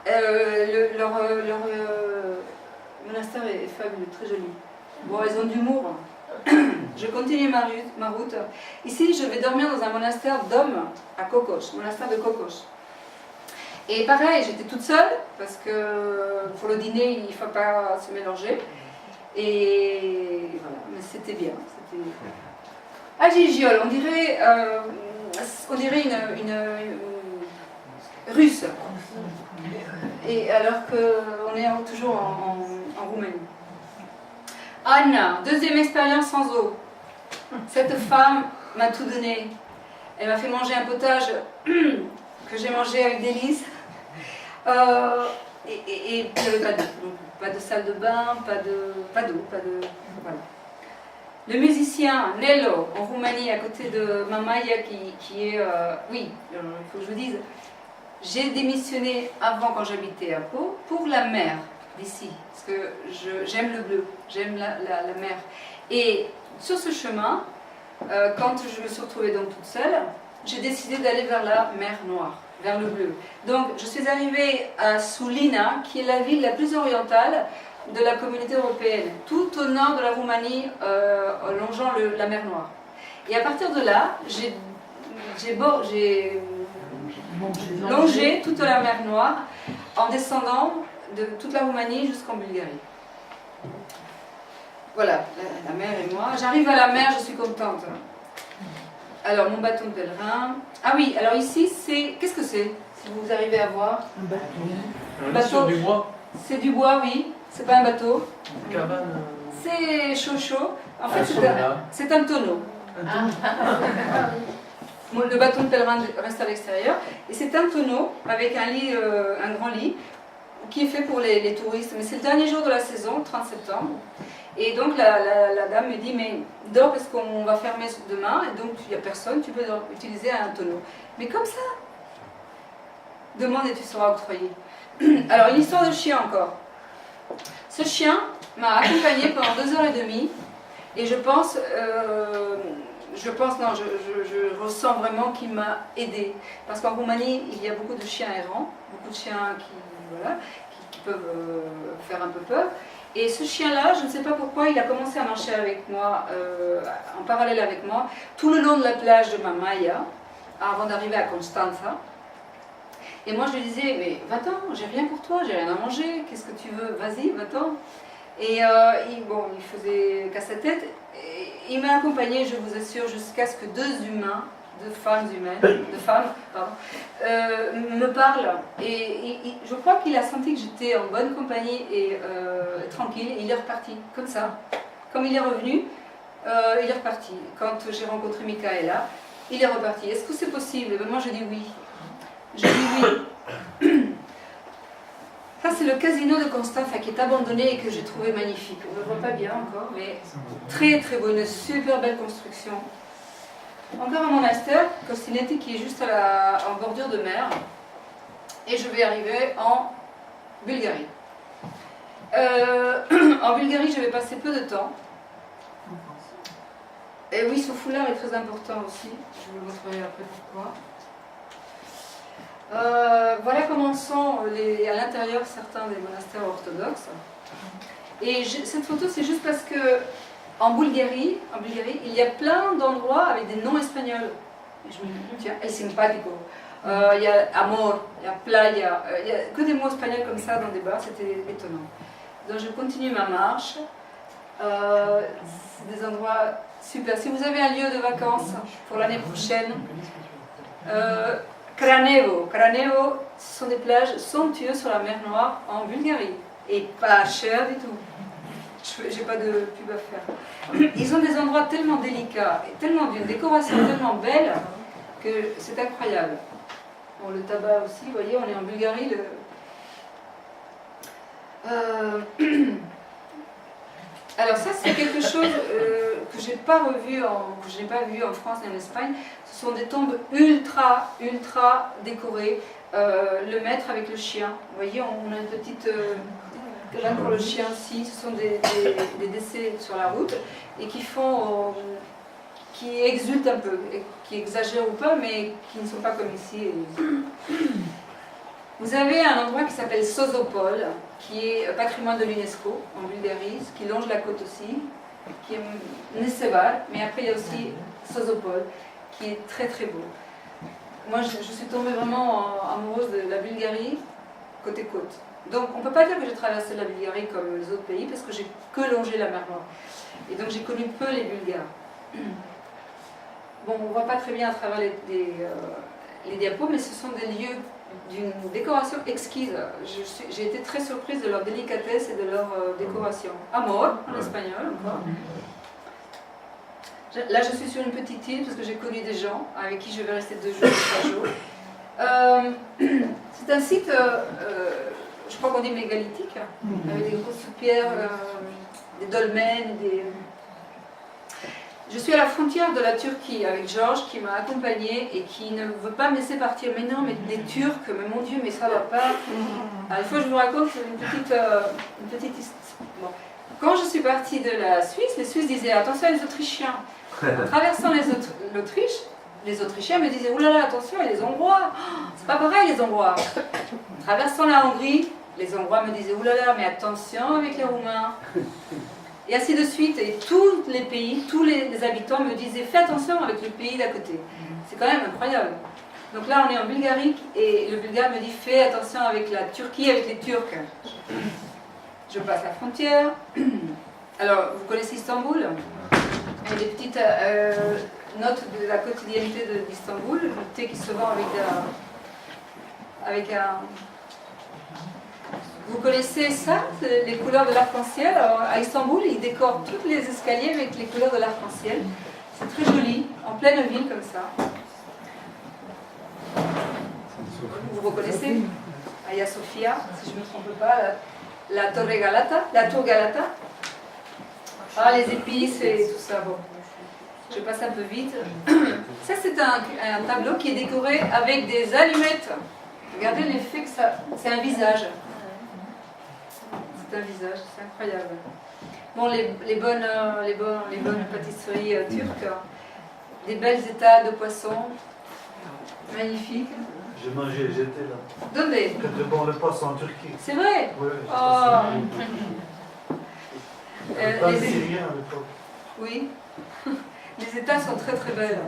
Leur monastère est fabuleux, très joli. Bon, elles ont de l'humour. Je continue ma route. Ici, je vais dormir dans un monastère d'hommes à Kokos, monastère de Kokos. Et pareil, j'étais toute seule, parce que pour le dîner, il ne faut pas se mélanger. Et voilà, mais c'était bien. À Gigiol, on dirait une russe. Et alors qu'on est toujours en Roumanie. Anna, deuxième expérience sans eau. Cette femme m'a tout donné. Elle m'a fait manger un potage que j'ai mangé avec délice. Et il n'y avait pas d'eau. Pas de salle de bain, pas d'eau, voilà. Le musicien Nello, en Roumanie, à côté de Mamaia, qui est... oui, il faut que je vous dise, j'ai démissionné avant, quand j'habitais à Pau, pour la mer d'ici. Parce que j'aime le bleu, j'aime la mer. Et sur ce chemin, quand je me suis retrouvée donc toute seule, j'ai décidé d'aller vers la mer Noire, vers le bleu. Donc je suis arrivée à Sulina, qui est la ville la plus orientale de la communauté européenne, tout au nord de la Roumanie, longeant la mer Noire. Et à partir de là, j'ai longé toute la mer Noire en descendant de toute la Roumanie jusqu'en Bulgarie. Voilà, la mer et moi. J'arrive à la mer, je suis contente. Alors, mon bâton de pèlerin. Ah oui, alors ici, c'est... Qu'est-ce que c'est? Si vous arrivez à voir. Un bateau. Un bateau du bois. C'est du bois, oui. C'est pas un bateau. Une cabane. C'est chaud. En fait, c'est un tonneau. Le bâton de pèlerin reste à l'extérieur. Et c'est un tonneau avec un lit, un grand lit, qui est fait pour les touristes. Mais c'est le dernier jour de la saison, 30 septembre. Et donc la dame me dit, mais dors parce qu'on va fermer demain, et donc il n'y a personne, tu peux utiliser un tonneau. Mais comme ça, demande et tu seras octroyé. Alors une histoire de chien encore. Ce chien m'a accompagnée pendant 2h30, et je ressens vraiment qu'il m'a aidée. Parce qu'en Roumanie, il y a beaucoup de chiens errants, beaucoup de chiens qui peuvent faire un peu peur. Et ce chien-là, je ne sais pas pourquoi, il a commencé à marcher avec moi, en parallèle avec moi, tout le long de la plage de Mamaia, avant d'arriver à Constanța. Et moi, je lui disais, mais va-t'en, j'ai rien pour toi, j'ai rien à manger, qu'est-ce que tu veux, vas-y, va-t'en. Et il faisait casse la tête, et il m'a accompagné, je vous assure, jusqu'à ce que deux femmes me parlent. Et je crois qu'il a senti que j'étais en bonne compagnie et tranquille, et il est reparti, comme ça. Comme il est revenu, il est reparti. Quand j'ai rencontré Michaela, il est reparti. Est-ce que c'est possible? Et bien, moi, je dis oui. Je dis oui. Ça, c'est le casino de Constanța qui est abandonné et que j'ai trouvé magnifique. On ne le voit pas bien encore, mais très très beau, une super belle construction. Encore un monastère, Costinetti, qui est juste en bordure de mer. Et je vais arriver en Bulgarie. En Bulgarie, je vais passer peu de temps. Et oui, ce foulard est très important aussi. Je vous montrerai après pourquoi. Voilà comment sont à l'intérieur certains des monastères orthodoxes. Et cette photo, c'est juste parce que en Bulgarie, il y a plein d'endroits avec des noms espagnols. Et je me dis, tiens, El Simpatico, il y a Amor, il y a Playa, il y a que des mots espagnols comme ça dans des bars, c'était étonnant. Donc je continue ma marche. C'est des endroits super. Si vous avez un lieu de vacances pour l'année prochaine, Crănevo, ce sont des plages somptueuses sur la mer Noire en Bulgarie. Et pas cher du tout. J'ai pas de pub à faire. Ils ont des endroits tellement délicats, et tellement d'une décoration tellement belle, que c'est incroyable. Bon, le tabac aussi, vous voyez, on est en Bulgarie. Alors ça, c'est quelque chose que je n'ai pas vu en France et en Espagne. Ce sont des tombes ultra décorées. Le maître avec le chien. Vous voyez, on a une petite cabane pour le chien aussi. Ce sont des décès sur la route et qui exultent un peu, qui exagèrent ou pas, mais qui ne sont pas comme ici. Vous avez un endroit qui s'appelle Sozopol, qui est patrimoine de l'UNESCO en Bulgarie, qui longe la côte aussi, qui est Nesevar, mais après il y a aussi Sozopol, qui est très très beau. Moi je suis tombée vraiment amoureuse de la Bulgarie, côté côte. Donc on ne peut pas dire que j'ai traversé la Bulgarie comme les autres pays, parce que j'ai que longé la mer Noire. Et donc j'ai connu peu les Bulgares. Bon, on ne voit pas très bien à travers les diapos, mais ce sont des lieux d'une décoration exquise. J'ai été très surprise de leur délicatesse et de leur décoration. Amor, en espagnol encore. Là, je suis sur une petite île parce que j'ai connu des gens avec qui je vais rester 2 jours, 3 jours. C'est un site, je crois qu'on dit mégalithique, avec des grosses pierres, des dolmens, Je suis à la frontière de la Turquie avec Georges qui m'a accompagnée et qui ne veut pas me laisser partir. Mais non, mais des Turcs, mais mon Dieu, mais ça va pas. Alors, il faut que je vous raconte une petite histoire. Bon. Quand je suis partie de la Suisse, les Suisses disaient attention les Autrichiens. En traversant l'Autriche, les Autrichiens me disaient oulala, attention, il y a les Hongrois. Oh, c'est pas pareil les Hongrois. En traversant la Hongrie, les Hongrois me disaient oulala, mais attention avec les Roumains. Et ainsi de suite, et tous les pays, tous les habitants me disaient fais attention avec le pays d'à côté. C'est quand même incroyable. Donc là, on est en Bulgarie, et le Bulgare me dit fais attention avec la Turquie, avec les Turcs. Je passe la frontière. Alors, vous connaissez Istanbul? Il y a des petites notes de la quotidienneté d'Istanbul, le thé qui se vend avec un... Vous connaissez ça, les couleurs de l'arc-en-ciel? À Istanbul, ils décorent tous les escaliers avec les couleurs de l'arc-en-ciel. C'est très joli, en pleine ville comme ça. Vous reconnaissez Hagia Sophia, si je ne me trompe pas, la Torre Galata, la Tour Galata. Ah, les épices et tout ça, bon. Je passe un peu vite. Ça, c'est un tableau qui est décoré avec des allumettes. Regardez l'effet que ça... C'est un visage. C'est un visage, c'est incroyable. Bon, les bonnes pâtisseries turques, des belles étals de poissons, magnifiques. J'ai mangé, j'étais là. Donnez. De bon le poisson en Turquie. C'est vrai? Oui, Les Syriens à l'époque. Oui. Les étals sont très très belles.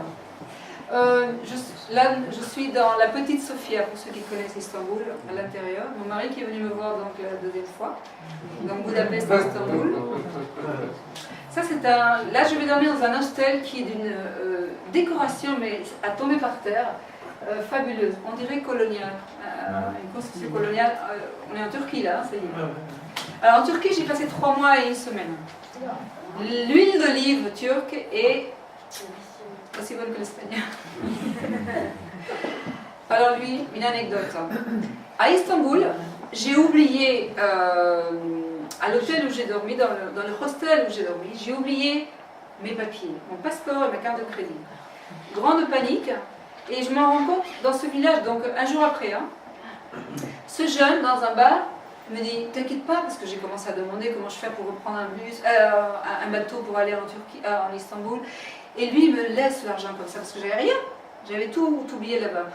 Là, je suis dans la petite Sofia, pour ceux qui connaissent Istanbul, à l'intérieur. Mon mari qui est venu me voir donc la 2e fois, donc Budapest, Istanbul. Ça, c'est un... Là, je vais dormir dans un hostel qui est d'une décoration, mais à tomber par terre, fabuleuse. On dirait coloniale, une construction coloniale. On est en Turquie là, ça y est. Alors en Turquie, j'ai passé 3 mois et 1 semaine. L'huile d'olive turque est aussi bonne que l'espagnol. Alors lui, une anecdote. À Istanbul, j'ai oublié, à l'hôtel où j'ai dormi, dans le hostel où j'ai dormi, j'ai oublié mes papiers, mon passeport et ma carte de crédit. Grande panique, et je m'en rends compte dans ce village, donc un jour après. Ce jeune, dans un bar, me dit « T'inquiète pas », parce que j'ai commencé à demander comment je fais pour reprendre un bateau pour aller en Turquie, en Istanbul. Et lui, il me laisse l'argent comme ça, parce que j'avais rien. J'avais tout oublié là-bas.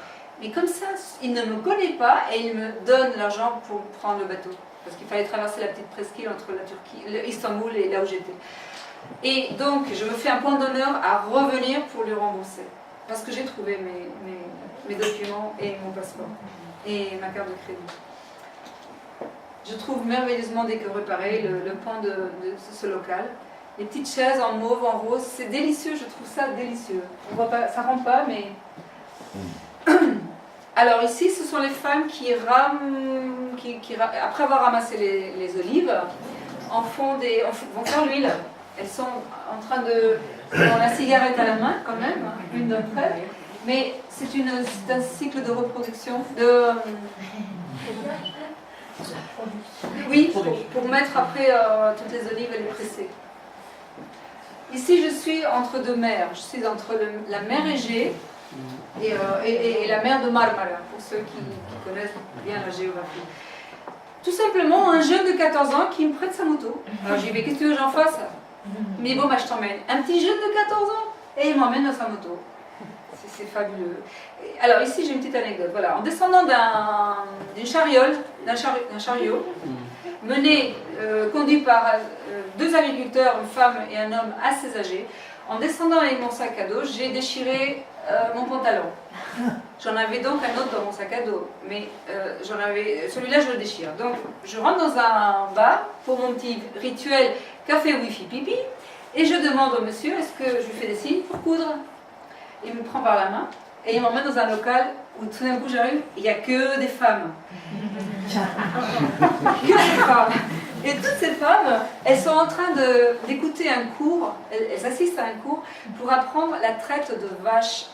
Mais comme ça, il ne me connaît pas et il me donne l'argent pour prendre le bateau. Parce qu'il fallait traverser la petite presqu'île entre la Turquie, Istanbul et là où j'étais. Et donc, je me fais un point d'honneur à revenir pour lui rembourser. Parce que j'ai trouvé mes documents et mon passeport. Et ma carte de crédit. Je trouve merveilleusement décoré pareil le pan de ce local. Les petites chaises en mauve, en rose, c'est délicieux, je trouve ça délicieux. On voit pas, ça ne rentre pas, mais... Alors ici, ce sont les femmes qui rament, après avoir ramassé les olives, vont faire l'huile. Elles sont en train de... Ont la cigarette à la main quand même, une d'entre elles. Mais c'est un cycle de reproduction, Oui, pour mettre après toutes les olives et les presser. Ici, je suis entre 2 mers. Je suis entre la mer Égée et la mer de Marmara, pour ceux qui connaissent bien la géographie. Tout simplement, un jeune de 14 ans qui me prête sa moto. Alors j'ai dit, mais qu'est-ce que tu veux que j'en fasse? Mais bon, je t'emmène. Un petit jeune de 14 ans. Et il m'emmène dans sa moto. c'est fabuleux. Alors ici j'ai une petite anecdote. Voilà, en descendant d'une chariole, d'un chariot, conduit par deux agriculteurs, une femme et un homme assez âgés, en descendant avec mon sac à dos, j'ai déchiré mon pantalon. J'en avais donc un autre dans mon sac à dos, mais celui-là je le déchire. Donc je rentre dans un bar pour mon petit rituel café wifi pipi, et je demande au monsieur, est-ce que je lui fais des signes pour coudre? Il me prend par la main et il m'emmène dans un local où tout d'un coup j'arrive, il n'y a que des femmes. Que des femmes. Et toutes ces femmes, elles sont en train d'écouter un cours, elles assistent à un cours pour apprendre la traite de vaches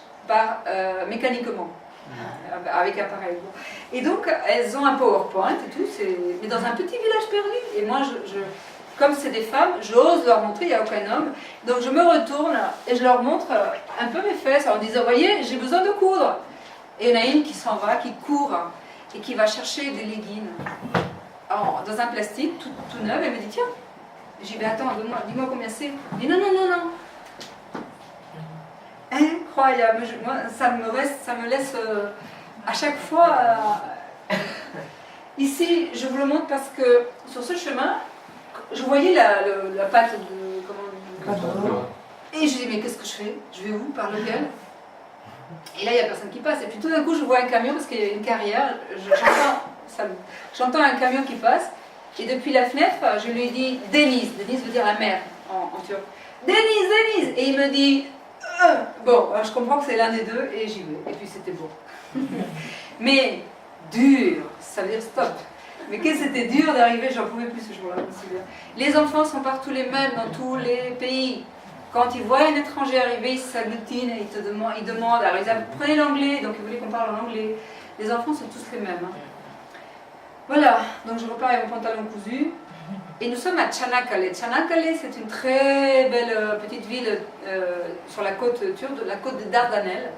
mécaniquement, avec appareil. Et donc elles ont un PowerPoint et tout, mais dans un petit village perdu. Et moi, comme c'est des femmes, j'ose leur montrer, il n'y a aucun homme. Donc je me retourne et je leur montre un peu mes fesses en disant, voyez, j'ai besoin de coudre. Et il y en a une qui s'en va, qui court et qui va chercher des leggings dans un plastique tout neuf. Elle me dit, tiens. J'ai dit, attends, dis-moi combien c'est. Elle dit, non. Incroyable. Moi, ça me laisse à chaque fois. Ici, je vous le montre parce que sur ce chemin, je voyais la pâte de... Et je dis, mais qu'est-ce que je fais? Je vais où? Par lequel? Et là, il n'y a personne qui passe. Et puis tout d'un coup, je vois un camion parce qu'il y a une carrière. J'entends un camion qui passe. Et depuis la fenêtre, je lui dis, Denise. Denise veut dire la mer en turc. Denise. Et il me dit, bon, alors je comprends que c'est l'un des deux et j'y vais. Et puis c'était beau. Mais dur, ça veut dire stop. Mais que c'était dur d'arriver, j'en pouvais plus ce jour-là. Les enfants sont partout les mêmes dans tous les pays. Quand ils voient un étranger arriver, ils s'agglutinent et ils demandent. Alors ils apprenaient l'anglais, donc ils voulaient qu'on parle en anglais. Les enfants sont tous les mêmes. Voilà, donc je repars avec mon pantalon cousu. Et nous sommes à Çanakkale. Çanakkale, c'est une très belle petite ville sur la côte turque, la côte de Dardanelles,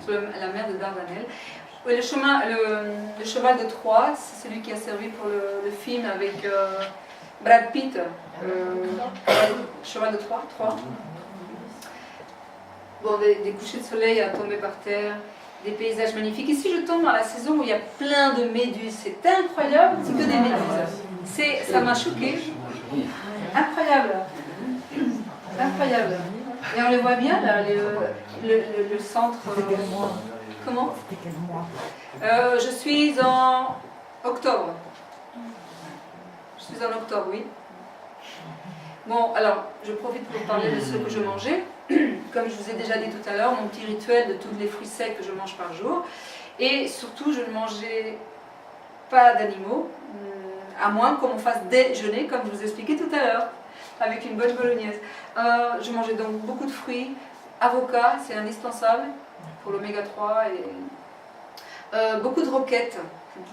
sur la mer de Dardanelles. Oui, le cheval de Troie, c'est celui qui a servi pour le film avec Brad Pitt. Cheval de Troie. Bon, des couchers de soleil à tomber par terre, des paysages magnifiques. Ici, je tombe dans la saison où il y a plein de méduses. C'est incroyable, c'est que des méduses. Ça m'a choqué. Incroyable. Et on les voit bien, là, le centre. Comment? C'était quel mois? Je suis en octobre. Oui. Bon, alors, je profite pour parler de ce que je mangeais. Comme je vous ai déjà dit tout à l'heure, mon petit rituel de tous les fruits secs que je mange par jour. Et surtout, je ne mangeais pas d'animaux, à moins qu'on me fasse déjeuner, comme je vous ai expliqué tout à l'heure, avec une bonne bolognaise. Je mangeais donc beaucoup de fruits. Avocat, c'est indispensable pour l'oméga 3. Et beaucoup de roquettes,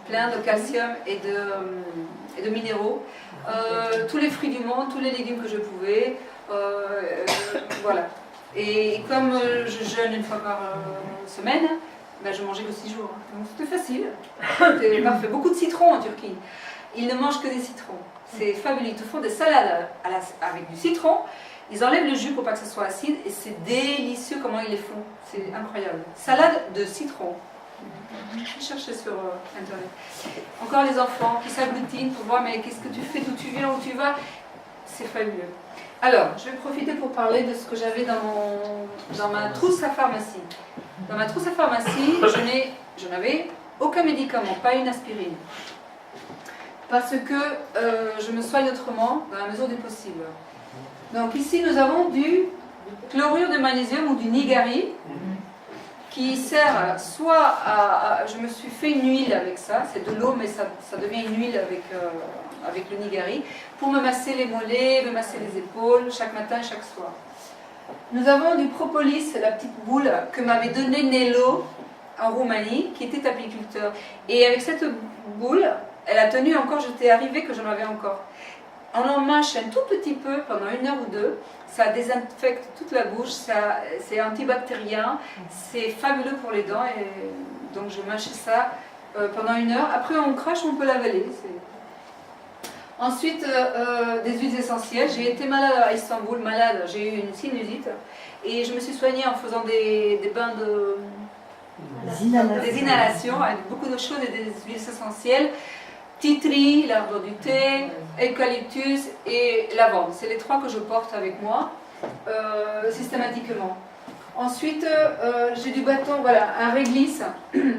plein de calcium et de minéraux. Tous les fruits du monde, tous les légumes que je pouvais. Voilà. Et comme je jeûne une fois par semaine, ben je mangeais que 6 jours. Donc c'était facile. C'était parfait. Beaucoup de citrons en Turquie. Ils ne mangent que des citrons. C'est fabuleux. Ils te font des salades avec du citron. Ils enlèvent le jus pour pas que ça soit acide. Et c'est délicieux comment ils les font. C'est incroyable. Salade de citron. Cherchez sur internet. Encore les enfants qui s'agglutinent pour voir mais qu'est-ce que tu fais, d'où tu viens, où tu vas. C'est fabuleux. Alors, je vais profiter pour parler de ce que j'avais dans ma trousse à pharmacie. Dans ma trousse à pharmacie, je n'avais aucun médicament, pas une aspirine. Parce que je me soigne autrement, dans la mesure du possible. Donc ici, nous avons du chlorure de magnésium ou du nigari, qui sert soit je me suis fait une huile avec ça, c'est de l'eau mais ça devient une huile avec le nigari, pour me masser les mollets, me masser les épaules, chaque matin et chaque soir. Nous avons du propolis, la petite boule que m'avait donnée Nello en Roumanie, qui était apiculteur. Et avec cette boule, elle a tenu encore, j'étais arrivée que j'en avais encore. On en mâche un tout petit peu pendant 1 heure ou 2, ça désinfecte toute la bouche, c'est antibactérien, c'est fabuleux pour les dents, et donc je mâchais ça pendant 1 heure. Après on crache, on peut l'avaler. Ensuite, des huiles essentielles. J'ai été malade à Istanbul, j'ai eu une sinusite. Et je me suis soignée en faisant des bains des inhalations avec beaucoup d'eau chaude et des huiles essentielles. Titri, l'arbre du thé, eucalyptus et lavande. C'est les trois que je porte avec moi systématiquement. Ensuite, j'ai du bâton, voilà, un réglisse,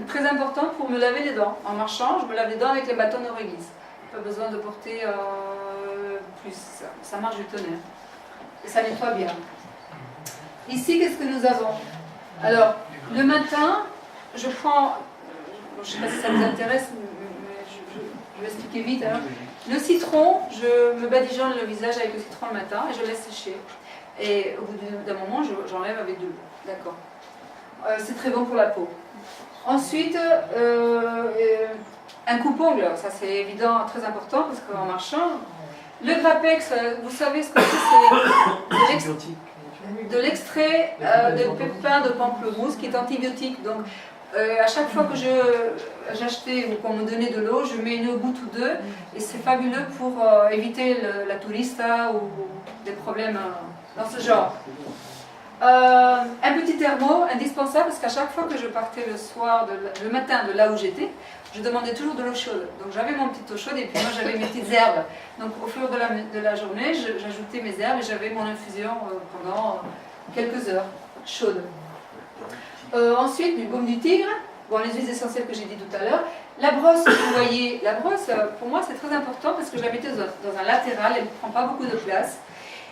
très important pour me laver les dents. En marchant, je me lave les dents avec les bâtons de réglisse. Pas besoin de porter plus, ça marche du tonnerre. Et ça nettoie bien. Ici, qu'est-ce que nous avons? Alors, le matin, je prends, je ne sais pas si ça vous intéresse, mais je vais expliquer vite. Hein. Le citron, je me badigeonne le visage avec le citron le matin et je laisse sécher. Et au bout d'un moment, j'enlève avec de l'eau. D'accord. C'est très bon pour la peau. Ensuite, un coupe-ongle, ça c'est évident, très important, parce qu'en marchant, le Grapex, vous savez ce que c'est? De l'extrait de pépins de pamplemousse qui est antibiotique. Donc, à chaque fois que j'achetais ou qu'on me donnait de l'eau, je mets une goutte ou deux, et c'est fabuleux pour éviter la tourista ou des problèmes dans ce genre. Un petit thermo indispensable parce qu'à chaque fois que je partais le matin de là où j'étais, je demandais toujours de l'eau chaude. Donc j'avais mon petit eau chaude et puis moi j'avais mes petites herbes. Donc au fur de la journée, j'ajoutais mes herbes et j'avais mon infusion pendant quelques heures chaude. Ensuite, du baume du tigre, bon, les huiles essentielles que j'ai dit tout à l'heure. La brosse, vous voyez, la brosse pour moi c'est très important parce que je la mettais dans un latéral, elle ne prend pas beaucoup de place.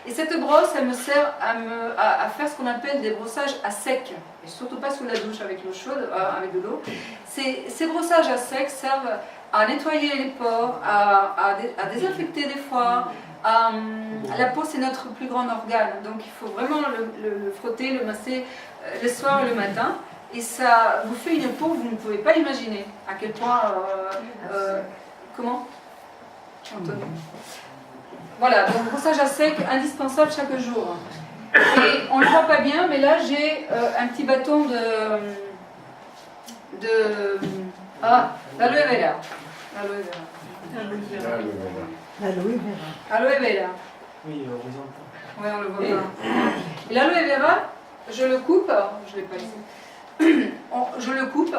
Et cette brosse, elle me sert à faire ce qu'on appelle des brossages à sec, et surtout pas sous la douche avec l'eau chaude, avec de l'eau. Ces brossages à sec servent à nettoyer les pores, à désinfecter des fois. La peau, c'est notre plus grand organe, donc il faut vraiment le frotter, le masser le soir et le matin. Et ça vous fait une peau que vous ne pouvez pas imaginer à quel point... comment Anthony. Voilà, donc brossage à sec indispensable chaque jour. Et on ne le voit pas bien, mais là j'ai un petit bâton l'aloe vera. Aloe vera. Oui, horizontal. Oui, on le voit pas. Et l'aloe vera, je le coupe, je ne l'ai pas ici. Je le coupe,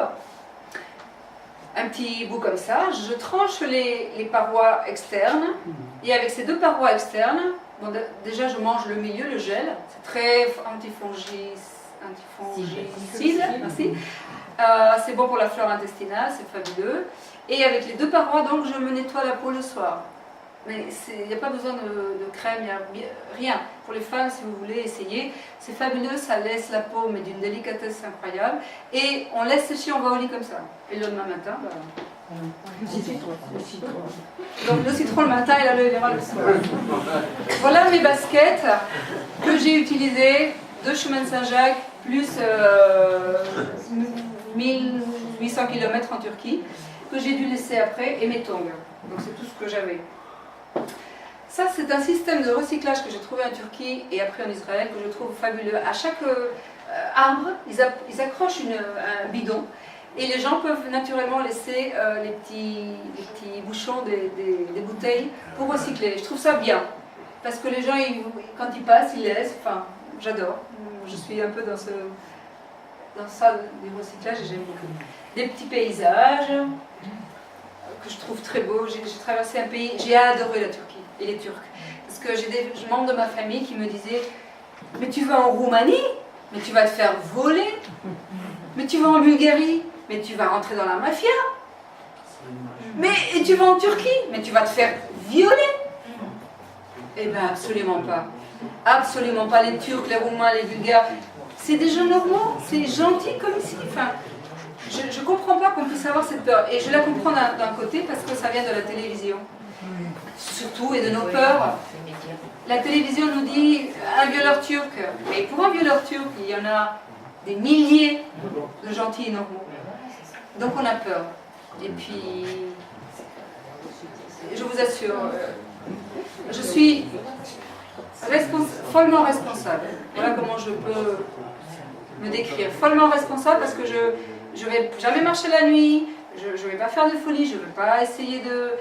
un petit bout comme ça, je tranche les parois externes, et avec ces deux parois externes, bon, déjà je mange le milieu, le gel, c'est très antifongicide, merci. C'est bon pour la flore intestinale, c'est fabuleux. Et avec les deux parois, donc je me nettoie la peau le soir. Mais il n'y a pas besoin de crème, rien. Pour les femmes, si vous voulez essayer, c'est fabuleux, ça laisse la peau, mais d'une délicatesse incroyable. Et on laisse sécher, on va au lit comme ça. Et le lendemain matin, le citron. Donc le citron le matin et l'aloe vera le soir. Voilà mes baskets que j'ai utilisées de chemin de Saint-Jacques, plus 1800 km en Turquie, que j'ai dû laisser après, et mes tongs. Donc c'est tout ce que j'avais. Ça, c'est un système de recyclage que j'ai trouvé en Turquie et après en Israël, que je trouve fabuleux. À chaque arbre, ils accrochent un bidon et les gens peuvent naturellement laisser les petits bouchons des bouteilles pour recycler. Je trouve ça bien, parce que les gens, quand ils passent, ils laissent. Enfin, j'adore. Je suis un peu dans ça du recyclage et j'aime beaucoup. Des petits paysages que je trouve très beaux. J'ai traversé un pays, j'ai adoré la Turquie et les Turcs. Parce que j'ai des membres de ma famille qui me disaient « Mais tu vas en Roumanie, mais tu vas te faire voler. Mais tu vas en Bulgarie, mais tu vas rentrer dans la mafia. Et tu vas en Turquie, mais tu vas te faire violer. » Eh bien, absolument pas. Absolument pas. Les Turcs, les Roumains, les Bulgares, c'est des gens normaux, c'est gentil comme ici. Enfin, je ne comprends pas qu'on puisse avoir cette peur. Et je la comprends d'un côté parce que ça vient de la télévision. Surtout, et de nos peurs. La télévision nous dit un violeur turc. Mais pour un violeur turc, il y en a des milliers de gentils et normaux. Donc on a peur. Et puis, je vous assure, je suis follement responsable. Voilà comment je peux me décrire. Follement responsable parce que je ne vais jamais marcher la nuit, Je ne vais pas faire de folie, je ne vais pas essayer de...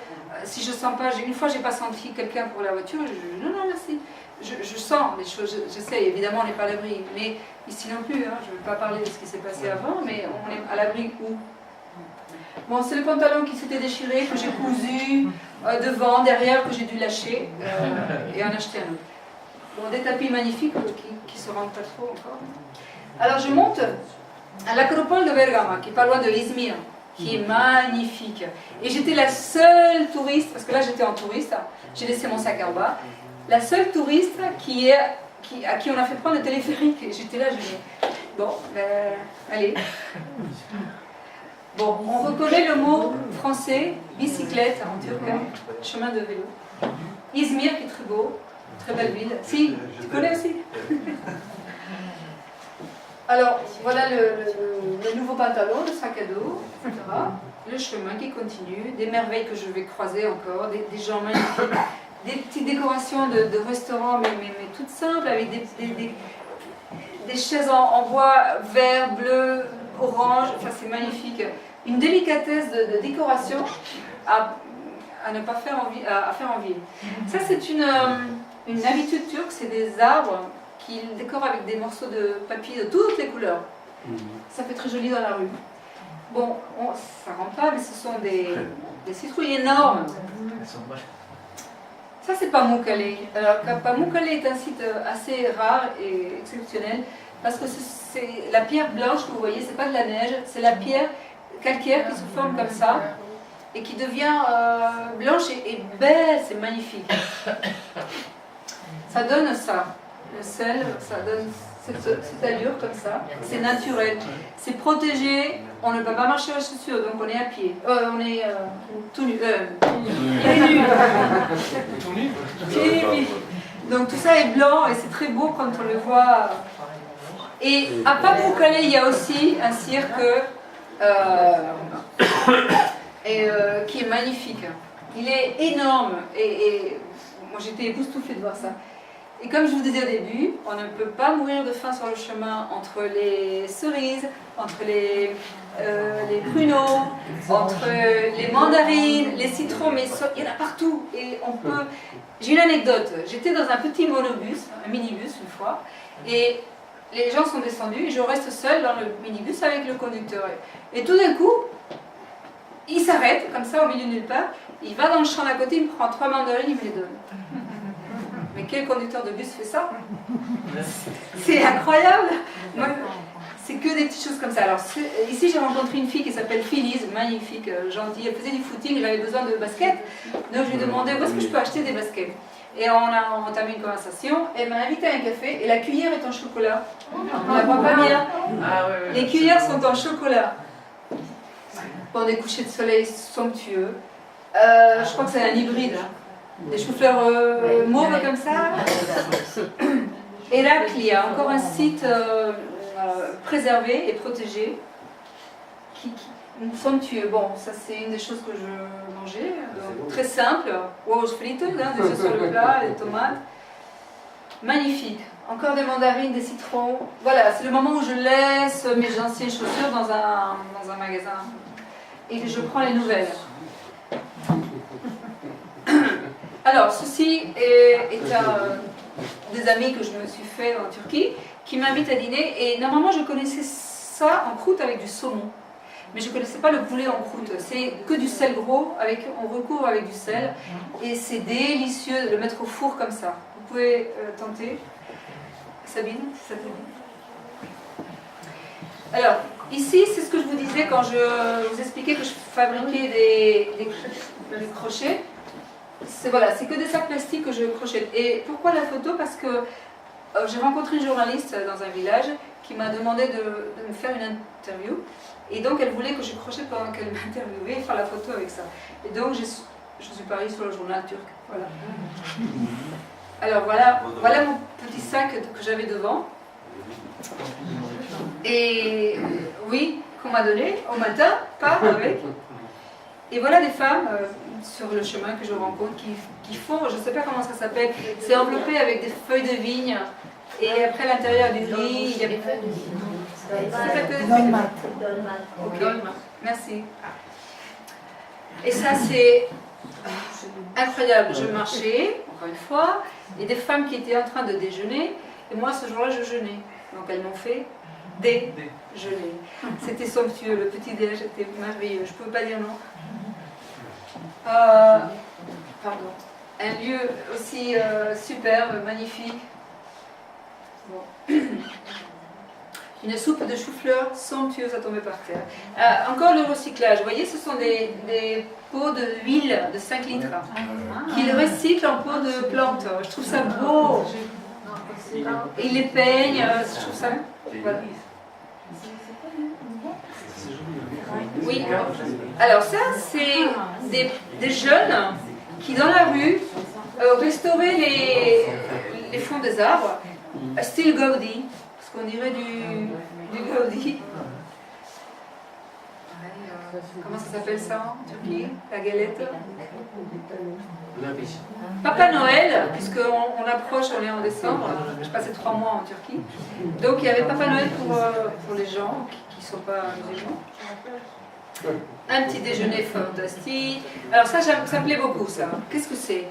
Si je sens pas, une fois j'ai pas senti quelqu'un pour la voiture, non, non, merci. Je sens les choses, je sais, évidemment on n'est pas à l'abri, mais ici non plus, hein, je ne vais pas parler de ce qui s'est passé avant, mais on est à l'abri où? Bon, c'est le pantalon qui s'était déchiré, que j'ai cousu devant, derrière, que j'ai dû lâcher et en acheter un autre. Bon, des tapis magnifiques qui ne se rendent pas trop encore. Alors je monte à l'acropole de Bergama, qui est pas loin de Izmir, qui est magnifique. Et j'étais la seule touriste, parce que là j'étais en touriste, j'ai laissé mon sac en bas, la seule touriste à qui on a fait prendre le téléphérique. Et j'étais là, je dis, bon, ben, allez. Bon, on reconnaît le mot français, bicyclette en turc, chemin de vélo. Izmir qui est très beau, très belle ville. Si, tu connais aussi? Alors, voilà le nouveau pantalon, le sac à dos, etc. Le chemin qui continue, des merveilles que je vais croiser encore, des gens magnifiques, des petites décorations de restaurants, mais toutes simples, avec des chaises en bois vert, bleu, orange, enfin c'est magnifique. Une délicatesse de décoration à ne pas faire à faire en ville. Ça c'est une habitude turque, c'est des arbres qu'ils décorent avec des morceaux de papier de toutes les couleurs. Ça fait très joli dans la rue. Bon, ça rend pas, mais ce sont des citrouilles énormes. Ça c'est Pamukkale. Alors Pamukkale est un site assez rare et exceptionnel parce que c'est la pierre blanche que vous voyez, c'est pas de la neige, c'est la pierre calcaire qui se forme comme ça et qui devient blanche et belle, c'est magnifique. Ça donne ça, le sel, ça donne cette allure comme ça, c'est naturel, c'est protégé, on ne peut pas marcher à chaussures, donc on est à pied, on est tout nu, pieds nus. Donc tout ça est blanc et c'est très beau quand on le voit. Et à Pamukkale, il y a aussi un cirque qui est magnifique. Il est énorme et moi j'étais époustouflée de voir ça. Et comme je vous disais au début, on ne peut pas mourir de faim sur le chemin entre les cerises, entre les pruneaux, entre les mandarines, les citrons, mais il y en a partout. Et on peut... J'ai une anecdote, j'étais dans un petit monobus, un minibus une fois, et les gens sont descendus et je reste seule dans le minibus avec le conducteur. Et tout d'un coup, il s'arrête comme ça au milieu de nulle part, il va dans le champ d'à côté, il me prend 3 mandarines, il me les donne. Mais quel conducteur de bus fait ça? C'est incroyable. C'est que des petites choses comme ça. Alors ici j'ai rencontré une fille qui s'appelle Phyllis, magnifique, gentille. Elle faisait du footing, elle avait besoin de baskets. Donc je lui ai demandé où est-ce que je peux acheter des baskets. Et on a entamé une conversation. Elle m'a invité à un café et la cuillère est en chocolat. On la voit pas bien. Les cuillères sont en chocolat. Bon, des couchers de soleil somptueux. Je crois que c'est un hybride. Des choux-fleurs mauves comme ça. Et là, il y a encore un site préservé et protégé, somptueux. Bon, ça c'est une des choses que je mangeais, très simple. Huevos fritos, des œufs sur le plat, des tomates. Magnifique. Encore des mandarines, des citrons. Voilà, c'est le moment où je laisse mes anciennes chaussures dans un magasin et je prends les nouvelles. Alors, ceci est des amis que je me suis fait en Turquie qui m'invitent à dîner et normalement je connaissais ça en croûte avec du saumon. Mais je ne connaissais pas le poulet en croûte. C'est que du sel gros, on recouvre avec du sel et c'est délicieux de le mettre au four comme ça. Vous pouvez tenter. Sabine, ça te dit? Alors, ici, c'est ce que je vous disais quand je vous expliquais que je fabriquais des crochets. C'est que des sacs plastiques que je crochette. Et pourquoi la photo? Parce que j'ai rencontré une journaliste dans un village qui m'a demandé de me faire une interview. Et donc elle voulait que je crochette pendant qu'elle m'interviewait et faire la photo avec ça. Et donc je suis parue sur le journal turc. Voilà. Alors voilà mon petit sac que j'avais devant. Et oui, qu'on m'a donné au matin, pas avec. Et voilà des femmes sur le chemin que je rencontre qui font, je ne sais pas comment ça s'appelle, c'est enveloppé avec des feuilles de vigne et après à l'intérieur du riz, il y a des feuilles de vigne. Ça s'appelle que des feuilles de vigne. Ok, merci. Et ça, c'est incroyable. Je marchais, encore une fois, et des femmes qui étaient en train de déjeuner, et moi, ce jour-là, je jeûnais. Donc, elles m'ont fait déjeuner. C'était somptueux, le petit déj était merveilleux, je ne peux pas dire non. Pardon. Un lieu aussi superbe, magnifique. Bon. Une soupe de chou-fleur somptueuse à tomber par terre. Encore le recyclage. Vous voyez, ce sont des pots d'huile de 5 litres qu'ils recyclent en pots de plantes. Je trouve ça beau. Et ils les peignent. Je trouve ça. Voilà. Oui. Alors ça, c'est des jeunes qui, dans la rue, restauraient les fonds des arbres, style Gaudi, parce qu'on dirait du Gaudi. Comment ça s'appelle ça en Turquie? La galette. Papa Noël, puisqu'on approche, on est en décembre, je passais 3 mois en Turquie. Donc il y avait Papa Noël pour les gens qui ne sont pas musulmans. Un petit déjeuner fantastique. Alors ça me plaît beaucoup ça. Qu'est-ce que c'est?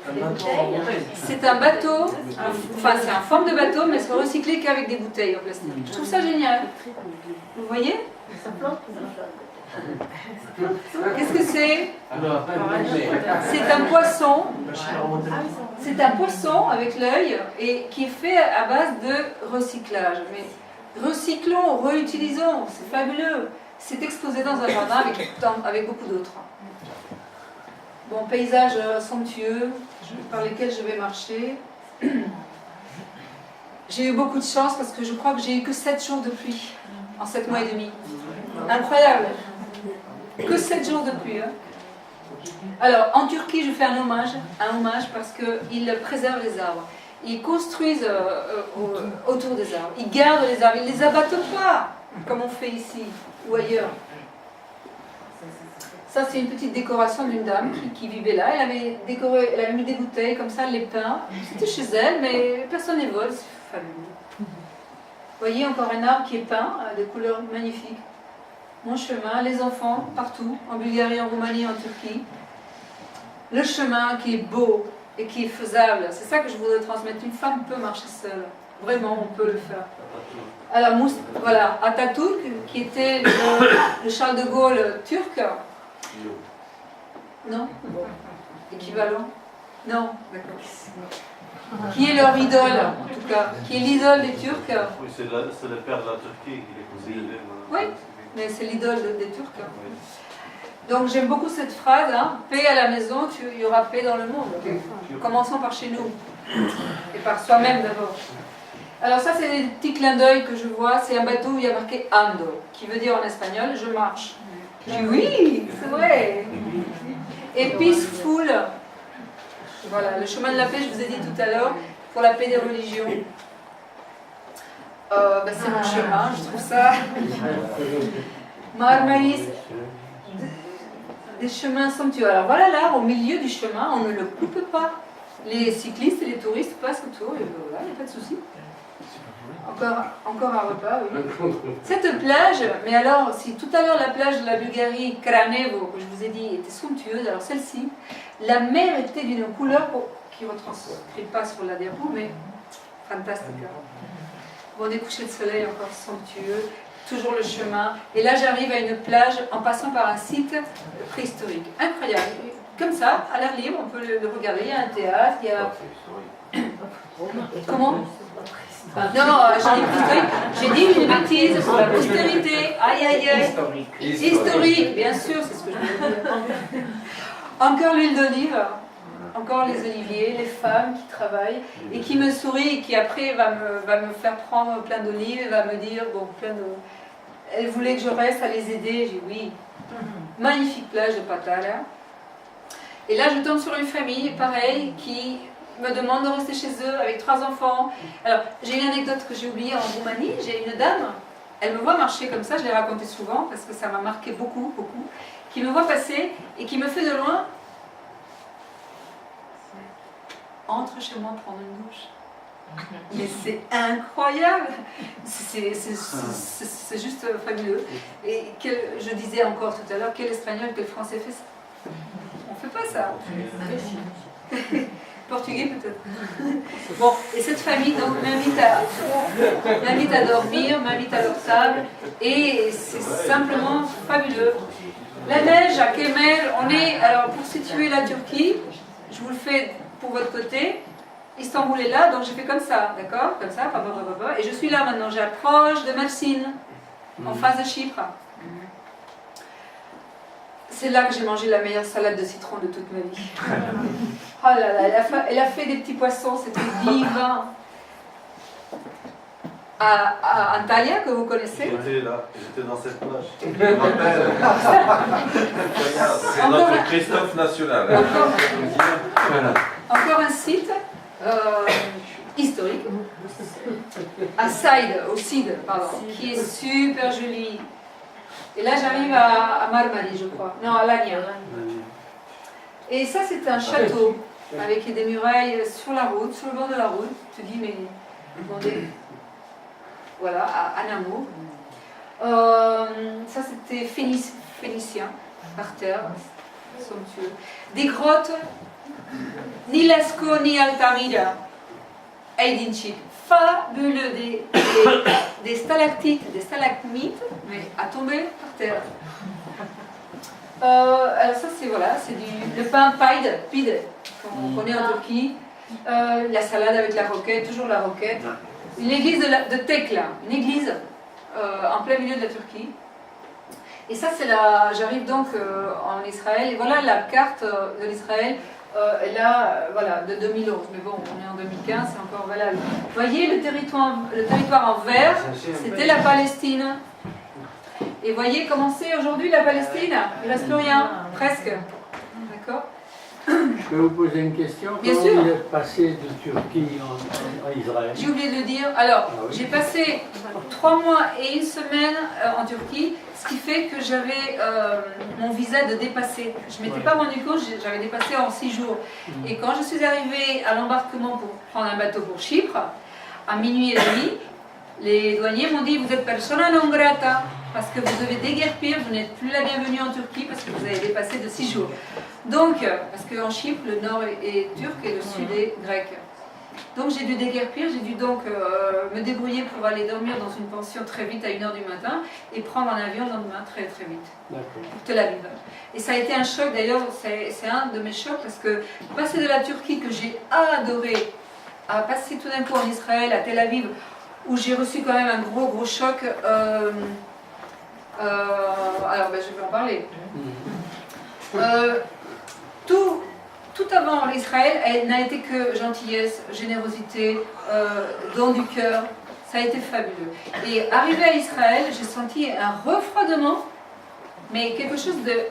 C'est un bateau, enfin c'est en forme de bateau, mais c'est recyclé qu'avec des bouteilles en plastique. Je trouve ça génial. Vous voyez? Qu'est-ce que c'est? C'est un poisson. C'est un poisson avec l'œil et qui est fait à base de recyclage. Mais recyclons, réutilisons, c'est fabuleux. C'est exposé dans un jardin avec beaucoup d'autres. Bon, paysage somptueux par lesquels je vais marcher. J'ai eu beaucoup de chance parce que je crois que j'ai eu que 7 jours de pluie en 7 mois et demi. Incroyable. Que 7 jours de pluie. Hein. Alors, en Turquie, je fais un hommage parce qu'ils préservent les arbres. Ils construisent autour des arbres. Ils gardent les arbres. Ils ne les abattent pas, comme on fait ici ou ailleurs. Ça, c'est une petite décoration d'une dame qui vivait là. Elle avait mis des bouteilles comme ça, elle les peint. C'était chez elle, mais personne ne vole. C'est fabuleux. Vous voyez, encore un arbre qui est peint, des couleurs magnifiques. Mon chemin, les enfants, partout, en Bulgarie, en Roumanie, en Turquie. Le chemin qui est beau et qui est faisable. C'est ça que je voudrais transmettre. Une femme peut marcher seule. Vraiment, on peut le faire. Alors, voilà, Atatürk, qui était le Charles de Gaulle turc. Non? Équivalent? Non, d'accord. Qui est leur idole, en tout cas? Qui est l'idole des Turcs? Oui, c'est le père de la Turquie qui est considéré. Oui, mais c'est l'idole des Turcs. Donc j'aime beaucoup cette phrase, hein, paix à la maison, il y aura paix dans le monde. Commençons par chez nous, et par soi-même d'abord. Alors ça, c'est des petits clins d'œil que je vois. C'est un bateau où il y a marqué Ando, qui veut dire en espagnol je marche. Je dis oui, c'est vrai. Et peaceful. Voilà, le chemin de la paix, je vous ai dit tout à l'heure, pour la paix des religions. C'est mon chemin, je trouve ça. Marmaris, des chemins somptueux. Alors voilà, là, au milieu du chemin, on ne le coupe pas. Les cyclistes et les touristes passent autour, et voilà, il n'y a pas de souci. Encore un repas, oui. Cette plage, mais alors, si tout à l'heure la plage de la Bulgarie, Kranevo, que je vous ai dit, était somptueuse, alors celle-ci, la mer était d'une couleur qui ne retranscrit pas sur la diapo, mais fantastique. Bon, des couchers de soleil encore somptueux, toujours le chemin. Et là, j'arrive à une plage en passant par un site préhistorique. Incroyable. Comme ça, à l'air libre, on peut le regarder. Il y a un théâtre, il y a... Comment? Non, j'ai dit une bêtise pour la postérité. Aïe, aïe, aïe. Historique, bien sûr, c'est ce que je voulais dire. Encore l'huile d'olive, encore les oliviers, les femmes qui travaillent et qui me sourient et qui après va me faire prendre plein d'olives et va me dire, bon, plein de... Elle voulait que je reste à les aider, j'ai dit oui. Magnifique plage de Patara. Et là, je tombe sur une famille, pareil, qui me demande de rester chez eux avec 3 enfants. Alors, j'ai une anecdote que j'ai oubliée en Roumanie. J'ai une dame, elle me voit marcher comme ça, je l'ai raconté souvent parce que ça m'a marqué beaucoup, beaucoup, qui me voit passer et qui me fait de loin « Entre chez moi prendre une douche ». Mais c'est incroyable, c'est juste fabuleux. Et je disais encore tout à l'heure, quel espagnol, quel français fait ça? ça. Portugais peut-être. Bon, et cette famille donc m'invite à dormir, m'invite à leur table, et c'est simplement fabuleux. La neige à Kemer, on est, alors pour situer la Turquie, je vous le fais pour votre côté, Istanbul est là, donc j'ai fait comme ça, d'accord? Comme ça, et je suis là maintenant, j'approche de Mersin, en face de Chypre. C'est là que j'ai mangé la meilleure salade de citron de toute ma vie. Oh là là, elle a fait des petits poissons, c'était divin. À Antalya, que vous connaissez. J'étais là, j'étais dans cette plage. C'est notre Christophe national. Encore un site historique, à Saïd, au Cid, pardon, qui est super joli. Et là j'arrive à Marmari, je crois. Non, à Lagna. Et ça c'est un château avec des murailles sur la route, sur le bord de la route. Tu te dis mais demandez. Voilà, à Namur. Ça c'était phénicien, par terre, somptueux. Des grottes, ni Lascaux ni Altamira, Aydınçuk. Fabuleux, des stalactites, des stalagmites, mais à tomber par terre. Alors ça c'est voilà, c'est le pain pide, qu'on connaît en Turquie, la salade avec la roquette, toujours la roquette, l'église de Tekla, une église en plein milieu de la Turquie. Et ça c'est là, j'arrive donc en Israël, et voilà la carte de l'Israël. Là, voilà, de 2011, mais bon, on est en 2015, c'est encore valable. Vous voyez, le territoire en vert, c'était la Palestine. Et voyez comment c'est aujourd'hui la Palestine. Il ne reste plus rien, presque. D'accord? Je peux vous poser une question? Bien Comment sûr. vous êtes passé de Turquie en Israël? J'ai oublié de le dire. Alors, oui. j'ai passé 3 mois et 1 semaine en Turquie, ce qui fait que j'avais mon visa de dépassé. Je ne m'étais pas rendu compte, j'avais dépassé en 6 jours. Et quand je suis arrivée à l'embarquement pour prendre un bateau pour Chypre, à minuit et demi, les douaniers m'ont dit « Vous êtes persona non grata ». Parce que vous devez déguerpir, vous n'êtes plus la bienvenue en Turquie parce que vous avez dépassé de 6 jours. Donc, parce qu'en Chypre, le nord est turc et le sud est grec. Donc j'ai dû déguerpir, j'ai dû donc me débrouiller pour aller dormir dans une pension très vite à 1h du matin et prendre un avion le lendemain très très vite pour Tel Aviv. Et ça a été un choc, d'ailleurs c'est un de mes chocs parce que passer de la Turquie que j'ai adoré à passer tout d'un coup en Israël, à Tel Aviv, où j'ai reçu quand même un gros choc. Alors je vais en parler. Tout avant l'Israël, elle n'a été que gentillesse, générosité, don du cœur. Ça a été fabuleux. Et arrivé à Israël, j'ai senti un refroidissement, mais quelque chose de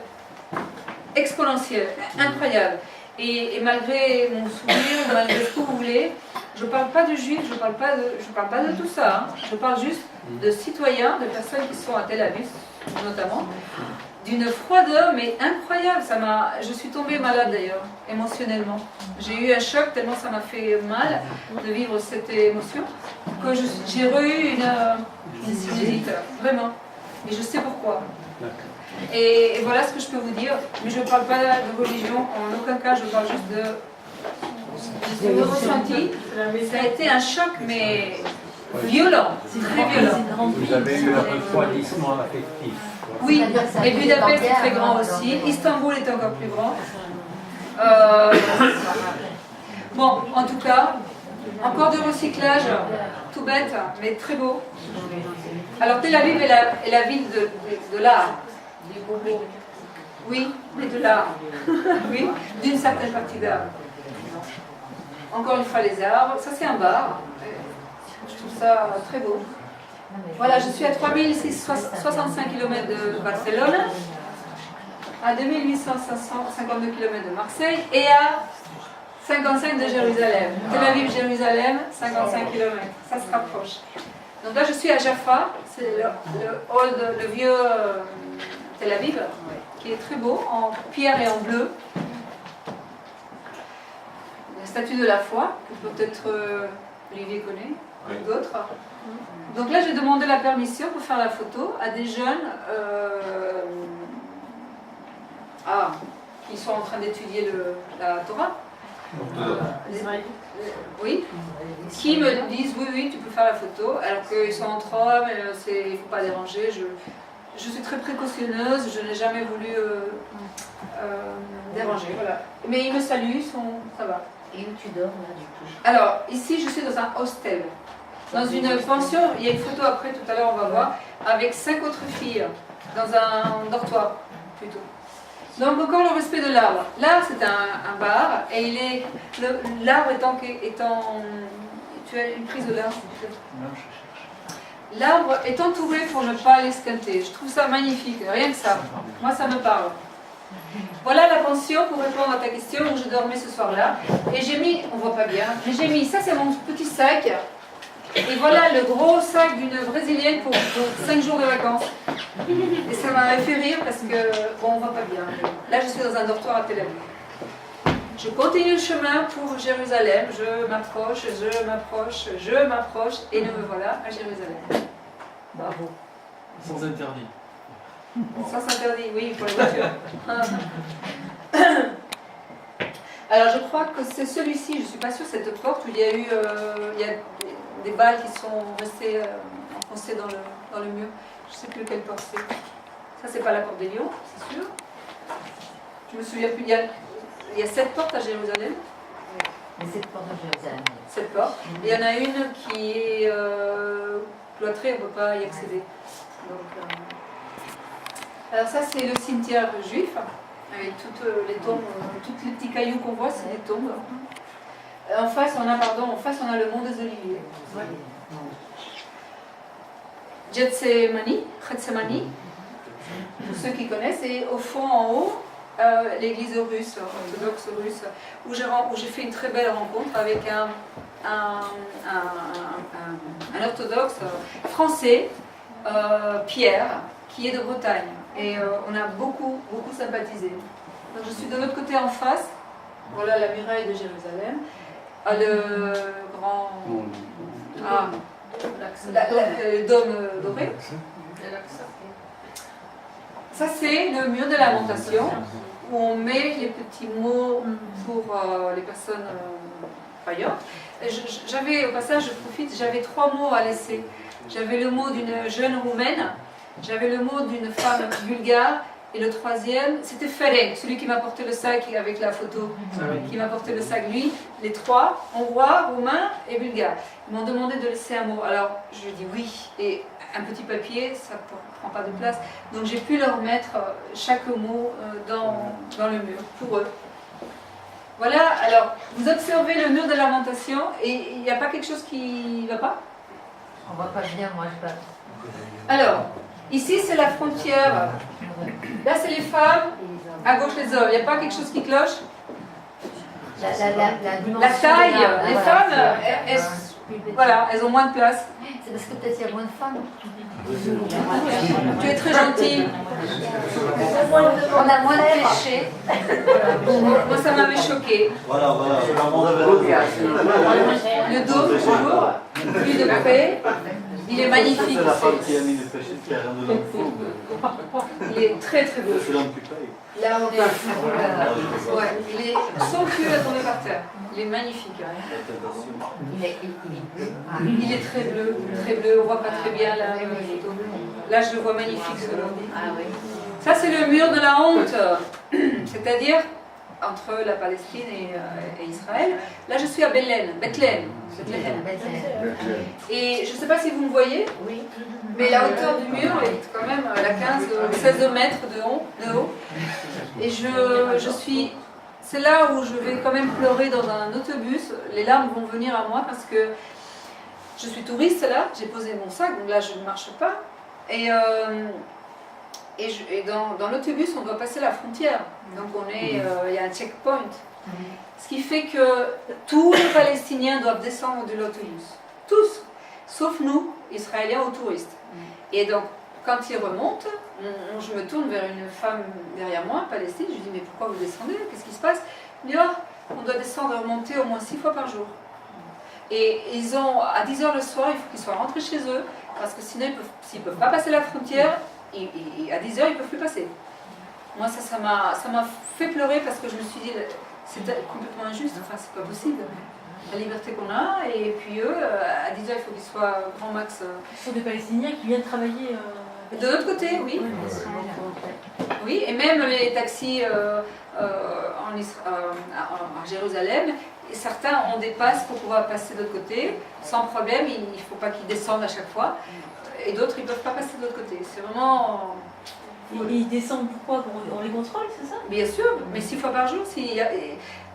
exponentiel, incroyable. Et malgré mon sourire, malgré ce que vous voulez, je ne parle pas de juifs, je ne parle pas de tout ça. Hein. Je parle juste de citoyens, de personnes qui sont à Tel Aviv, notamment, d'une froideur, mais incroyable. Je suis tombée malade d'ailleurs, émotionnellement. J'ai eu un choc tellement ça m'a fait mal de vivre cette émotion, que j'ai eu une sinusite, vraiment. Et je sais pourquoi. Et voilà ce que je peux vous dire. Mais je ne parle pas de religion, en aucun cas, je parle juste de mon ressenti. Ça a été un choc, mais violent, très violent. Vous avez eu un refroidissement affectif. Oui, et Budapest est très grand aussi. Istanbul est encore plus grand. Bon, en tout cas, encore du recyclage, tout bête, mais très beau. Alors Tel Aviv est la ville de l'art. Oui, mais de l'art. Oui, d'une certaine partie d'art. Encore une fois, les arbres. Ça, c'est un bar. Je trouve ça très beau. Voilà, je suis à 3065 km de Barcelone, à 2852 km de Marseille et à 55 de Jérusalem. Tel Aviv, Jérusalem, 55 km. Ça se rapproche. Donc là, je suis à Jaffa, c'est le vieux Tel Aviv, qui est très beau, en pierre et en bleu. La statue de la foi, que peut-être Olivier connaît, d'autres. Donc là, j'ai demandé la permission pour faire la photo à des jeunes qui sont en train d'étudier la Torah. Oui, qui me disent oui, tu peux faire la photo, alors qu'ils sont entre hommes, il ne faut pas déranger. Je suis très précautionneuse, je n'ai jamais voulu déranger. Voilà. Mais ils me saluent, ça va. Et où tu dors là du coup? Alors, ici, je suis dans un hostel. Dans une pension, il y a une photo après, tout à l'heure, on va voir, avec 5 autres filles, dans un dortoir, plutôt. Donc, encore le respect de l'arbre. Là, c'est un bar, et l'arbre étant... Tu as une prise de l'arbre, s'il te plaît. L'arbre est entouré pour ne pas l'esquinter. Je trouve ça magnifique, rien que ça. Moi, ça me parle. Voilà la pension pour répondre à ta question où je dormais ce soir-là. Et j'ai mis, on voit pas bien, mais j'ai mis, ça c'est mon petit sac. Et voilà le gros sac d'une Brésilienne pour 5 jours de vacances. Et ça m'a fait rire parce que, bon, on voit pas bien. Là, je suis dans un dortoir à Tel Aviv. Je continue le chemin pour Jérusalem. Je m'approche, et me voilà à Jérusalem. Bravo. Sans interdit. Ça s'interdit, oui, pour les voitures. Alors je crois que c'est celui-ci, je ne suis pas sûre, cette porte où il y a eu des balles qui sont restées enfoncées dans le mur. Je ne sais plus quelle porte c'est. Ça, c'est pas la porte des Lions, c'est sûr. Je me souviens plus, il y a 7 portes à Jérusalem. Mais cette porte de Jérusalem. 7 portes. Et il y en a une qui est cloîtrée, on ne peut pas y accéder. Donc, alors ça c'est le cimetière juif, avec toutes les tombes, tous les petits cailloux qu'on voit, c'est des tombes. En face on a le mont des Oliviers. Gethsemane, pour ceux qui connaissent, et au fond en haut, l'église russe, orthodoxe russe, où j'ai fait une très belle rencontre avec un orthodoxe français, Pierre, qui est de Bretagne. Et on a beaucoup sympathisé. Donc je suis de l'autre côté en face. Voilà la muraille de Jérusalem. Le grand... le dôme doré. Ça c'est le mur de lamentation où on met les petits mots pour les personnes croyantes. Au passage, je profite, j'avais 3 mots à laisser. J'avais le mot d'une jeune roumaine, j'avais le mot d'une femme bulgare, et le troisième, c'était Ferenc, celui qui m'a porté le sac avec la photo, qui m'a porté le sac, lui. Les 3, hongrois, roumain et bulgare. Ils m'ont demandé de laisser un mot, alors je dis oui, et un petit papier, ça ne prend pas de place, donc j'ai pu leur mettre chaque mot dans le mur, pour eux. Voilà, alors, vous observez le mur de lamentation, et il n'y a pas quelque chose qui ne va pas? On voit pas bien, moi je parle. Alors, ici c'est la frontière. Là c'est les femmes, à gauche les hommes. Il n'y a pas quelque chose qui cloche? La La taille, les femmes, elles ont moins de place. C'est parce que peut-être il y a moins de femmes. Tu es très gentille. On a moins de péchés. Moi ça m'avait choqué. Voilà, c'est la monde avec Le dos, toujours, plus de près. Il est magnifique. C'est la femme qui a mis le péché qui a rien de l'info. Il est très très beau. C'est l'homme qui paye. Là on est. Ouais, il est somptueux à tomber par terre. Il est magnifique. Il est très bleu, on voit pas très bien là. Là je le vois magnifique ce long. Ça c'est le mur de la honte, c'est-à-dire entre la Palestine et Israël. Là je suis à Bethléem. Et je ne sais pas si vous me voyez, mais la hauteur du mur est quand même à 15-16 mètres de haut. Et je suis... C'est là où je vais quand même pleurer dans un autobus. Les larmes vont venir à moi parce que je suis touriste là, j'ai posé mon sac, donc là je ne marche pas. Et dans l'autobus, on doit passer la frontière. Donc il y a un checkpoint. Ce qui fait que tous les Palestiniens doivent descendre de l'autobus. Tous, sauf nous, Israéliens ou touristes. Et donc, quand ils remontent, je me tourne vers une femme derrière moi, Palestine, je lui dis mais pourquoi vous descendez? Qu'est-ce qui se passe? Il dit on doit descendre et remonter au moins 6 fois par jour. Et ils ont, à 10h le soir, il faut qu'ils soient rentrés chez eux, parce que sinon, s'ils ne peuvent pas passer la frontière, à 10h, ils ne peuvent plus passer. Moi, ça m'a fait pleurer parce que je me suis dit, c'est complètement injuste, enfin, c'est pas possible. La liberté qu'on a, et puis eux, à 10 ans, il faut qu'ils soient grand max. Ce sont des Palestiniens qui viennent travailler. De l'autre côté, oui. Oui, et même les taxis à Jérusalem, certains ont des passes pour pouvoir passer de l'autre côté, sans problème, il ne faut pas qu'ils descendent à chaque fois. Et d'autres, ils ne peuvent pas passer de l'autre côté. C'est vraiment... Et ils descendent pourquoi? On les contrôle, c'est ça? Bien sûr, mais 6 fois par jour.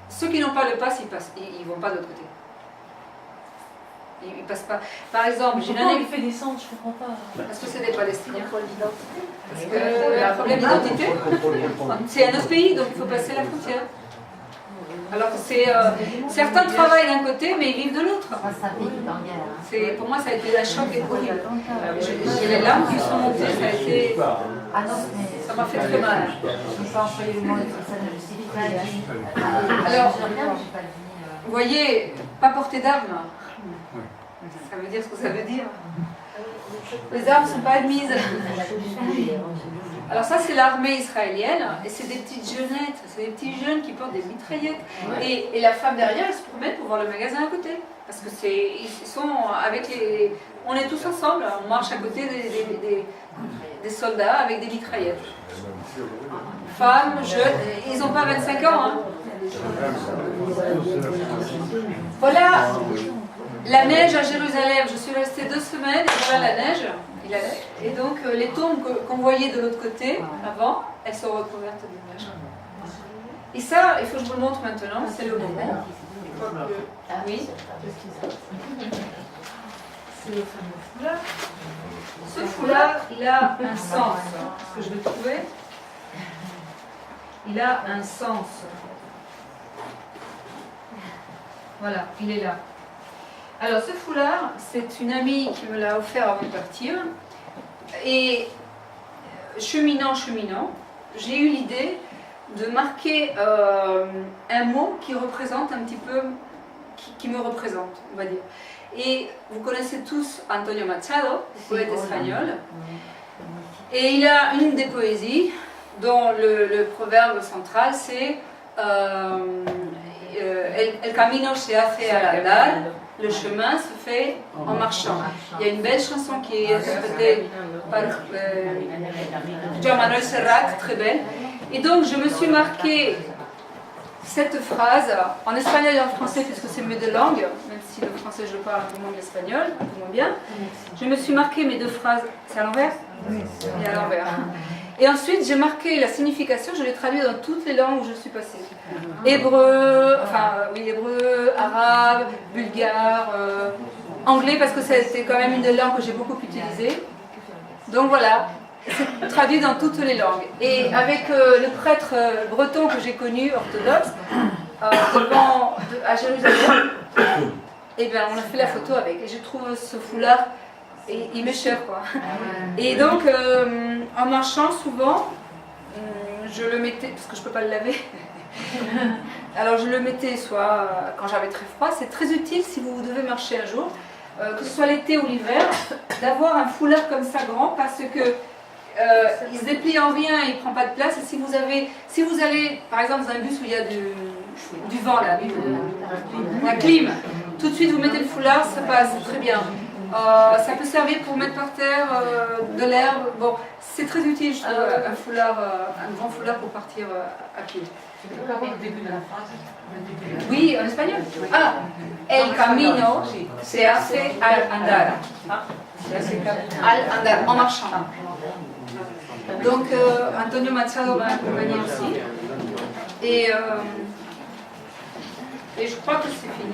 Ceux qui n'ont pas le pass, ils ne vont pas de l'autre côté. Ils ne passent pas. Par exemple, j'ai Pourquoi on une les fait descendre? Je comprends pas. Parce que c'est des Palestiniens. Parce que un problème d'identité. C'est un autre pays, donc il faut passer la frontière. Alors que certains travaillent d'un côté, mais ils vivent de l'autre. C'est un pays qui est en guerre. Pour moi, ça a été un choc horrible. J'ai les larmes qui sont montées, ça a été... Ah non, mais Ça m'a fait très mal. je n'ai pas employé le mot, ça ne justifie pas. Alors, j'ai pas dit. Vous voyez, pas porter d'armes. Ça veut dire ce que ça veut dire. Les armes ne sont pas admises. Alors ça, c'est l'armée israélienne, et c'est des petites jeunettes, c'est des petits jeunes qui portent des mitraillettes. Et la femme derrière, elle se promène pour voir le magasin à côté. Parce que ils sont avec les... On est tous ensemble, on marche à côté des soldats avec des mitraillettes. Femmes, jeunes, ils n'ont pas 25 ans. Hein. Voilà la neige à Jérusalem. Je suis restée 2 semaines, et voilà la neige. Et donc les tombes qu'on voyait de l'autre côté avant, elles sont recouvertes de neige. Et ça, il faut que je vous le montre maintenant, c'est le moment. Oui. C'est le fameux foulard. Ce foulard, il a un sens. Est-ce que je vais trouver? Il a un sens. Voilà, il est là. Alors ce foulard, c'est une amie qui me l'a offert avant de partir. Et cheminant, j'ai eu l'idée de marquer un mot qui représente un petit peu, qui me représente, on va dire. Et vous connaissez tous Antonio Machado, poète espagnol. Et il a une des poésies dont le proverbe central c'est El camino se hace al andar. Le chemin se fait en marchant. Il y a une belle chanson qui est interprétée par Joan Manuel Serrat, très belle. Et donc je me suis marqué cette phrase en espagnol et en français, puisque c'est mes 2 langues, même si le français je parle un peu moins de l'espagnol, un peu moins bien. Je me suis marqué mes 2 phrases. C'est à l'envers? Et à l'envers. Et ensuite, j'ai marqué la signification, je l'ai traduit dans toutes les langues où je suis passée. Hébreu, hébreu, arabe, bulgare, anglais, parce que c'était quand même une des langues que j'ai beaucoup utilisées. Donc voilà, c'est traduit dans toutes les langues. Et avec le prêtre breton que j'ai connu, orthodoxe, à Jérusalem, et bien, on a fait la photo avec. Et je trouve ce foulard... Et il m'est cher, quoi. Et donc, en marchant, souvent, je le mettais, parce que je ne peux pas le laver, alors je le mettais soit quand j'avais très froid. C'est très utile si vous devez marcher un jour, que ce soit l'été ou l'hiver, d'avoir un foulard comme ça grand, parce que il se déplie en rien, il ne prend pas de place. Et si vous allez, par exemple, dans un bus où il y a du vent, là, la clim, tout de suite vous mettez le foulard, ça passe très bien. Ça peut servir pour mettre par terre de l'herbe. Bon, c'est très utile, je trouve, un foulard, un grand foulard pour partir à pied. Tu peux avoir le début de la phrase? Oui, en espagnol. Ah, el camino se hace al andar. Al andar, en marchant. Donc, Antonio Machado m'a accompagné aussi. Et je crois que c'est fini.